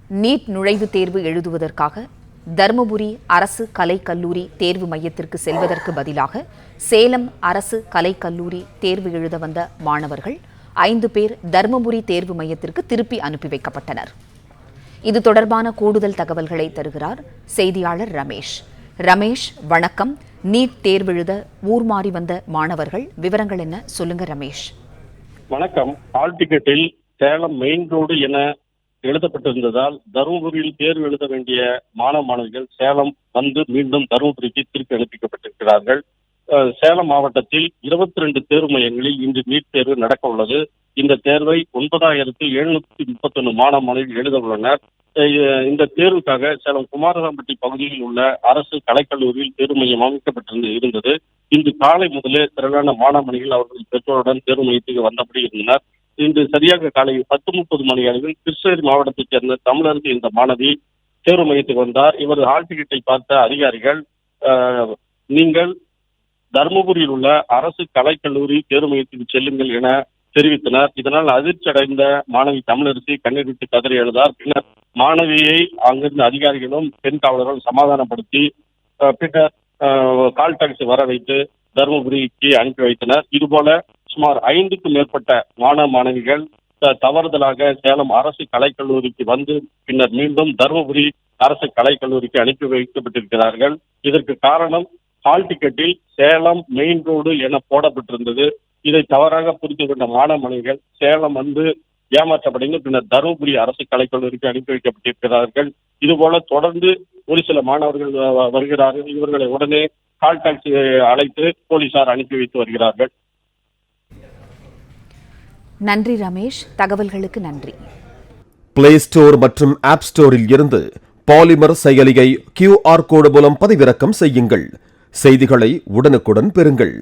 NEET நுழைவுத் தேர்வு எழுதுவதற்காக தருமபுரி அரசு கலைக்கல்லூரி தேர்வு மையத்திற்கு செல்வதற்கு பதிலாக சேலம் அரசு கலைக்கல்லூரி தேர்வு எழுத வந்த மாணவர்கள் 5 பேர் தருமபுரி தேர்வு மையத்திற்கு திருப்பி அனுப்பி வைக்கப்பட்டனர். இது தொடர்பான கூடுதல் தகவல்களை தருகிறார் செய்தியாளர் ரமேஷ். ரமேஷ், வணக்கம். நீட் தேர்வெழுத ஊர் மாறி வந்த மாணவர்கள் விவரங்கள் என்ன, சொல்லுங்க ரமேஷ். வணக்கம். ஹால் டிக்கெட்டில் சேலம் மெயின் ரோடு என எழுதப்பட்டிருந்ததால் தருமபுரியில் தேர்வு எழுத வேண்டிய மாணவர்கள் சேலம் வந்து மீண்டும் தருமபுரிக்கு திருப்பி அனுப்பிக்கப்பட்டிருக்கிறார்கள். சேலம் மாவட்டத்தில் 22 தேர்வு மையங்களில் இன்று நீட் தேர்வு நடக்க உள்ளது. இந்த தேர்வை 9731 மாணவர்கள் எழுத உள்ளனர். இந்த தேர்வுக்காக சேலம் குமாரசாம்பட்டி பகுதியில் உள்ள அரசு கலைக்கல்லூரியில் தேர்வு மையம் அமைக்கப்பட்டிருந்தது. இன்று காலை முதலே திரளான மாணவர்கள் அவர்கள் பெற்றோருடன் தேர்வு மையத்துக்கு வந்தபடி இருந்தனர். இன்று சரியாக காலை 10:30 மணி அளவில் கிருஷ்ணகிரி மாவட்டத்தைச் சேர்ந்த தமிழரசு என்ற மாணவி தேர்வு மையத்துக்கு வந்தார். இவர் ஹால் டிக்கெட்டை பார்த்த அதிகாரிகள், நீங்கள் தருமபுரியில் உள்ள அரசு கலைக்கல்லூரி தேர்வு மையத்துக்கு செல்லுங்கள் என தெரிவித்தனர். இதனால் அதிர்ச்சி அடைந்த மாணவி தமிழரசி கண்ணீர் விட்டு கதறி எழுதார். பின்னர் மாணவியை அங்கிருந்த அதிகாரிகளும் பெண் காவலர்களும் சமாதானப்படுத்தி பின்னர் கால் டாக்ஸி வர வைத்து தருமபுரிக்கு அனுப்பி வைத்தனர். இதுபோல சுமார் 5க்கும் மேற்பட்ட மாணவிகள் தவறுதலாக சேலம் அரசு கலைக்கல்லூரிக்கு வந்து பின்னர் மீண்டும் தருமபுரி அரசு கலைக்கல்லூரிக்கு அனுப்பி வைக்கப்பட்டிருக்கிறார்கள். இதற்கு காரணம், ஹால் டிக்கெட்டில் சேலம் மெயின் ரோடு என போடப்பட்டிருந்தது. இதை தவறாக புரிந்து கொண்ட மாணவர்கள் சேலம் வந்து ஏமாற்றப்படைந்து பின்னர் தருமபுரி அரசு கலைக்கல்லூரிக்கு அனுப்பி வைக்கப்பட்டிருக்கிறார்கள். இதுபோல தொடர்ந்து ஒரு சில மாணவர்கள் வருகிறார்கள். இவர்களை உடனே கால் டாக்ஸி அழைத்து போலீசார் அனுப்பி வைத்து வருகிறார்கள். நன்றி ரமேஷ், தகவல்களுக்கு நன்றி. பிளே ஸ்டோர் மற்றும் ஆப் ஸ்டோரில் இருந்து பாலிமர் செயலியை QR கோடு மூலம் பதிவிறக்கம் செய்யுங்கள். செய்திகளை உடனுக்குடன் பெறுங்கள்.